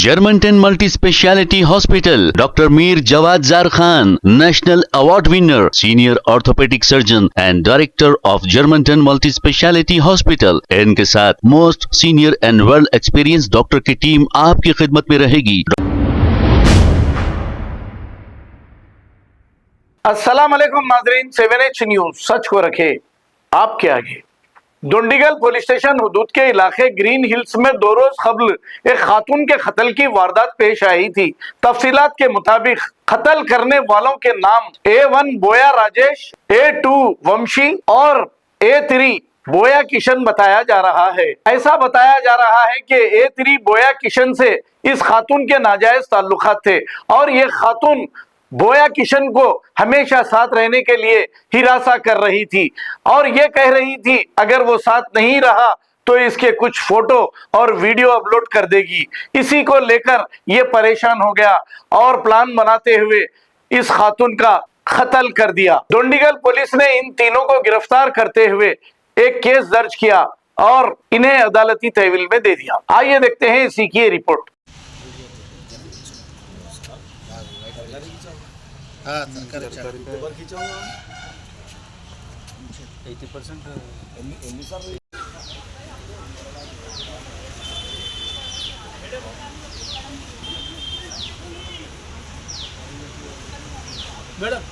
Germantown Multi-Speciality Hospital, Dr. Mir Jawad Zar Khan, National Award winner, Senior Orthopedic Surgeon and Director of Germantown Multi-Speciality Hospital. इनके साथ most senior and well experience doctor की team आपकी खिदमत में रहेगी। अस्सलाम वालेकुम नाजरीन, 7H न्यूज सच को रखे आपके आगे। डोंडीगल पुलिस स्टेशन हुदूद के इलाके ग्रीन हिल्स में 2 रोज कबल एक खातून के कत्ल की वारदात पेश आई थी। तफसीलात के मुताबिक कत्ल करने वालों के नाम A1 बोया राजेश, A2 वंशी और A3 बोया किशन बताया जा रहा है। ऐसा बताया जा रहा है कि A3 बोया किशन से इस खातून के नाजायज ताल्लुकात थे और ये खातून बोया किशन को हमेशा साथ रहने के लिए हिरासा कर रही थी और ये कह रही थी अगर वो साथ नहीं रहा तो इसके कुछ फोटो और वीडियो अपलोड कर देगी। इसी को लेकर ये परेशान हो गया और प्लान बनाते हुए इस खातून का कत्ल कर दिया। डोंडीगल पुलिस ने इन तीनों को गिरफ्तार करते हुए एक केस दर्ज किया और इन्हें अदालती तहवील में दे दिया। आइए देखते हैं इसी की रिपोर्ट। हाँ करेक्ट 80% मैडम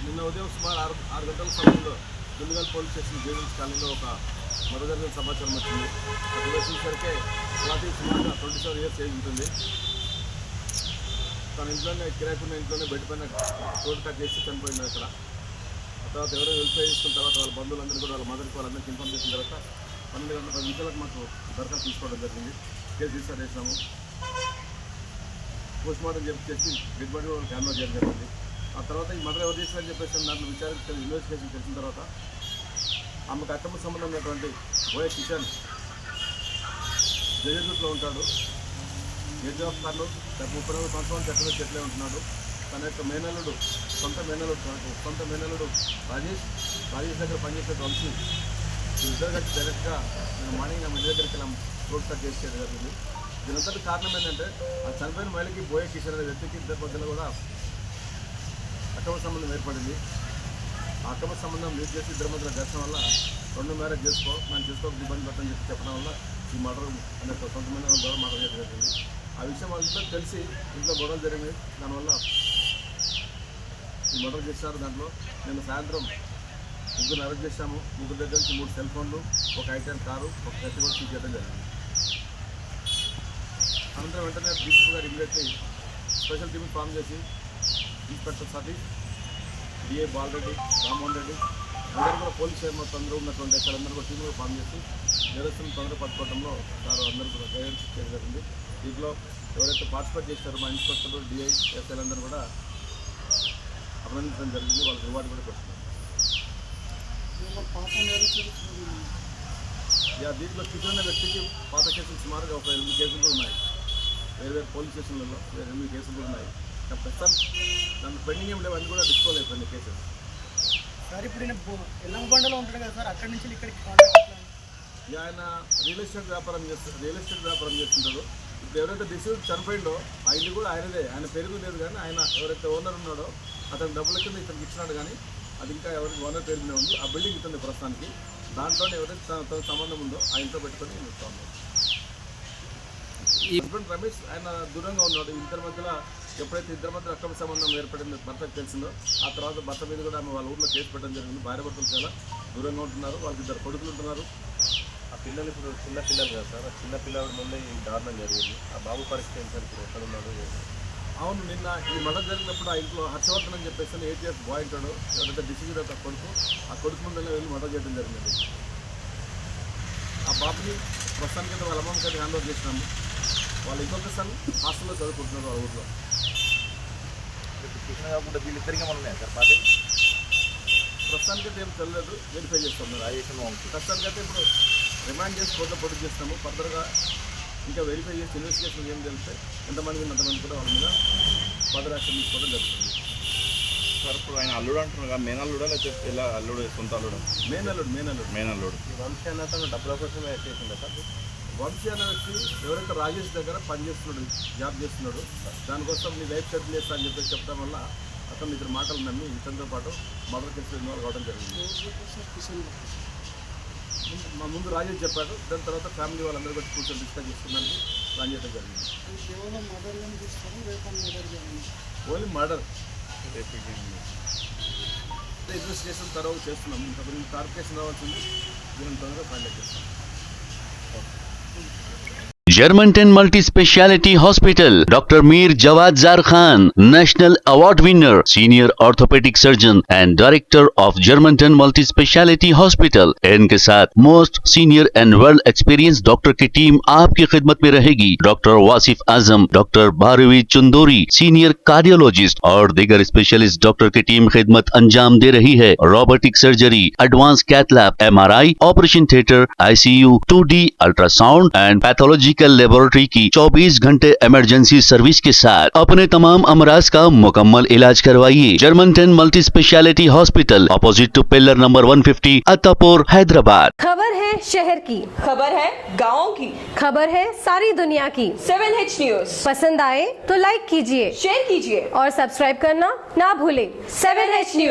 నిన్న ఉదయం సుమారు 6 గంటల సమయంలో దుండిగల్ పోలీస్ స్టేషన్ జేవిల్స్ కాలనీలో ఒక మరో జరిగిన సమాచారం వచ్చింది. అది వచ్చేసరికి స్వాతి సుమారుగా 27 ఇయర్స్ ఏజ్ ఉంటుంది. తన ఇంట్లోనే కిరాయికున్న ఇంట్లోనే బెడ్ పైన రోడ్ కట్ చేసి చనిపోయింది. అక్కడ ఆ తర్వాత ఎవరో వెరిఫై చేసుకున్న తర్వాత వాళ్ళ బంధువులందరూ కూడా వాళ్ళ మదర్కి వాళ్ళందరికీ ఇన్ఫార్మ్ చేసిన తర్వాత 12 గంటల 10 నిమిషాలకు మాకు దరఖాస్తు తీసుకోవడం జరిగింది. కేసు రిజిస్టర్ చేసినాము. పోస్ట్ మార్టం చేసి డెడ్ బాడీ వాళ్ళకి హ్యాండ్ ఓవర్ చేయడం జరిగింది. ఆ తర్వాత ఈ మర్డర్ ఎవరు చేశారని చెప్పేసి దాంట్లో విచారించిన ఇన్వెస్టిగేషన్ చేసిన తర్వాత ఆమెకు అక్రమ సంబంధం ఉన్నటువంటి బోయ కిషన్ జగజ్జూట్లో ఉంటాడు. ఏజ్ ఆఫ్ కర్నూలు 39 సంవత్సరాలు చట్టంలో చెట్లే ఉంటున్నాడు. తన యొక్క మేనల్లుడు సొంత మేనల్లుడు రాజేష్ దగ్గర పనిచేసే వంశీ ఇద్దరు కలిసి డైరెక్ట్గా నేను మార్నింగ్ ఆమె దగ్గరికి వెళ్ళాం రోడ్ కట్ చేసి చేయడం జరిగింది. దీనంతటి కారణం ఏంటంటే ఆ చనిపోయిన మహిళకి బోయ కిషన్ అనే వ్యక్తికి ఇద్దరి మధ్యలో కూడా అక్రమ సంబంధం ఏర్పడింది. ఆ అక్రమ సంబంధం లీడ్ చేసి ఇద్దరి మధ్యలో ఘర్షణ వల్ల 2 మ్యారేజ్ మనం చేసుకోక ఇబ్బంది పడతామని చెప్పడం వల్ల ఈ మర్డర్ అనే సొంతమైన ద్వారా మర్డర్ చేయడం జరిగింది. ఆ విషయం వాళ్ళతో తెలిసి ఇంట్లో గొడవలు జరిగింది. దానివల్ల ఈ మర్డర్ చేశారు. దాంట్లో నేను సాయంత్రం 3 అరెస్ట్ చేశాము. 3 దగ్గర నుంచి 3 సెల్ ఫోన్లు, ఒక ఐటెన్ కారు, ఒక కత్తి కూడా సీజ్ చేయడం జరిగింది. అనంతరం వెంటనే డీసీపీ గారు ఇమీడియట్లీ స్పెషల్ టీమ్ ఫామ్ చేసి ఇన్స్పెక్టర్ సతీష్, డిఐ బాలరెడ్డి, రామ్మోహన్ రెడ్డి అందరూ కూడా పోలీస్ మొత్తం అందరూ ఉన్నటువంటి అందరూ కూడా టీంలో ఫామ్ చేసి నేరస్తులను తొందర పట్టుకోవడంలో సార్ అందరూ కూడా గైడెన్స్ చేయడం జరిగింది. దీంట్లో ఎవరైతే పార్టిసిపేట్ చేస్తారో మా ఇన్స్పెక్టర్లు, డిఐ, ఎస్ఐలు అందరూ కూడా అభినందించడం జరిగింది. వాళ్ళకి రివార్డు కూడా పెడుతున్నారు. దీంట్లో కిషన్ అనే వ్యక్తికి పాత కేసులు సుమారుగా ఒక 8 కేసులు కూడా ఉన్నాయి. వేరు పోలీస్ స్టేషన్లలో 8 కేసులు కూడా ఉన్నాయి. ప్రస్తుతం దాంట్లో పెండింగ్ ఏం లేవు, అన్నీ కూడా డిస్పోజ్ అయిపోయింది కేసెస్. సార్ ఇప్పుడు ఎల్లంబండలో ఉంటాడు కదా సార్, అక్కడి నుంచి ఇక్కడికి ఆయన రియల్ ఎస్టేట్ వ్యాపారం చేస్తుంటాడు. ఇప్పుడు ఎవరైతే డిసీజ్ చనిపోయిండో ఆ ఇల్లు కూడా ఆయనదే, ఆయన పేరు లేదు. కానీ ఆయన ఎవరైతే ఓనర్ ఉన్నాడో అతను డబ్బుల కింద ఇతనికి ఇచ్చినాడు. కానీ అది ఇంకా ఎవరికి ఓనర్ పేరు మీద ఉంది. ఆ బిల్డింగ్ ఇస్తుంది ప్రస్తుతానికి. దాంట్లో ఎవరైతే తన సంబంధం ఉందో ఆ ఇంట్లో పెట్టుకొని ఉన్నాడు. ఈ హస్బెండ్ రమేష్ ఆయన దూరంగా ఉన్నాడు. ఇద్దరి మధ్యలో ఎప్పుడైతే ఇద్దరి మధ్య అక్రమ సంబంధం ఏర్పడిందో భర్తకు తెలిసిందో ఆ తర్వాత భర్త మీద కూడా ఆమె వాళ్ళ ఊళ్ళో కేసు పెట్టడం జరిగింది. భార్య భర్తలు చాలా దూరంగా ఉంటున్నారు. వాళ్ళకి 2 కొడుకులు ఉంటున్నారు. ఆ పిల్లలు ఇప్పుడు చిన్న పిల్లలు కదా సార్, ఆ చిన్న పిల్లల ముందే ఈ దారుణం జరిగింది. ఆ బాబు పరిస్థితి ఏంటి సార్, ఇప్పుడు ఎక్కడ ఉన్నాడు? అవును, నిన్న ఈ మర్డర్ జరిగినప్పుడు ఆ ఇంట్లో హర్షవర్ధన్ అని చెప్పేసి ఏటీఎస్ బాయ్ ఉంటాడు, ఎవరైతే డిసీజ్ కొడుకు, ఆ కొడుకు ముందర వెళ్ళి మర్డర్ చేయడం జరిగింది. ఆ బాబుని ప్రస్తుతానికి అయితే వాళ్ళ అమ్మమ్మకి అయితే హ్యాండ్ ఓవర్ చేసినాము. వాళ్ళ ఇంకొక సన్ హాస్టల్లో చదువుకుంటున్నారు వాళ్ళ ఊళ్ళో. కృష్ణ కాకుండా వీళ్ళిద్దరికి ఏమైనా ఉన్నాయా సార్ పాత ప్రస్తుతానికి అయితే ఏం తెలియదు, వెరిఫై చేస్తాం. ప్రస్తుతానికి అయితే ఇప్పుడు రిమాండ్ చేసి కోర్టులో ప్రొడ్యూస్ చేస్తాము. ఫర్దర్గా ఇంకా వెరిఫై చేసి ఇన్వెస్టిగేషన్ ఏం తెలిస్తే ఎంతమంది అంతమంది కూడా వాళ్ళ మీద ఫర్దర్ యాక్షన్ తీసుకోవడం జరుగుతుంది. సార్ ఇప్పుడు ఆయన అల్లుడు అంటున్నారు కదా, మేనల్లుడా లేకపోతే ఇలా అల్లుడు సొంత అల్లుడు? మేనల్లుడు. ఈ వంశీ అన్న తను డబ్బుల కోసమే చేసిందా సార్? వంశీ అన్న వ్యక్తి ఎవరైతే రాజేష్ దగ్గర పనిచేస్తున్నాడు, జాబ్ చేస్తున్నాడు, దానికోసం నీ లైఫ్ సెటిల్ చేస్తా అని చెప్పి చెప్పడం వల్ల అతను ఇద్దరు మాటలు నమ్మి ఇతనితో పాటు మర్డర్ కేసులో ఇన్వాల్వ్ కావడం జరిగింది. మా ముందు రాజేష్ చెప్పాడు, దాని తర్వాత ఫ్యామిలీ వాళ్ళందరూ కూడా కూర్చొని డిస్కస్ చేసుకోవడానికి ప్లాన్ చేయడం జరిగింది. ఓన్లీ మర్డర్ ఇన్వెస్టిగేషన్ తర్వాత చేస్తున్నాం. ఇంకా కొంచెం క్లారిఫికేషన్ రావాల్సింది, దీనిని తొందరగా ఫైండ్ అవుట్ చేస్తాం. Germantown Multi Speciality Hospital, Dr. Mir Jawad Zar Khan, National Award winner, Senior Orthopedic Surgeon and Director of Germantown Multi Speciality Hospital. इनके साथ most senior and world experience doctor की team आपकी खिदमत में रहेगी. Doctor Wasif Azam, doctor Bharvi Chandori, senior cardiologist और दीगर specialist doctor की टीम खिदमत अंजाम दे रही है. Robotic surgery, advance cath lab, MRI, operation theatre, ICU, 2D ultrasound and pathological laboratory की 24 घंटे इमरजेंसी सर्विस के साथ अपने तमाम अमराज का मुकम्मल इलाज करवाइए. Germanten multi speciality hospital, opposite to pillar number 150, Attapur, Hyderabad. खबर है शहर की, खबर है गाँव की, खबर है सारी दुनिया की. 7H न्यूज पसंद आए तो लाइक कीजिए, शेयर कीजिए और सब्सक्राइब करना ना भूलें. 7H news.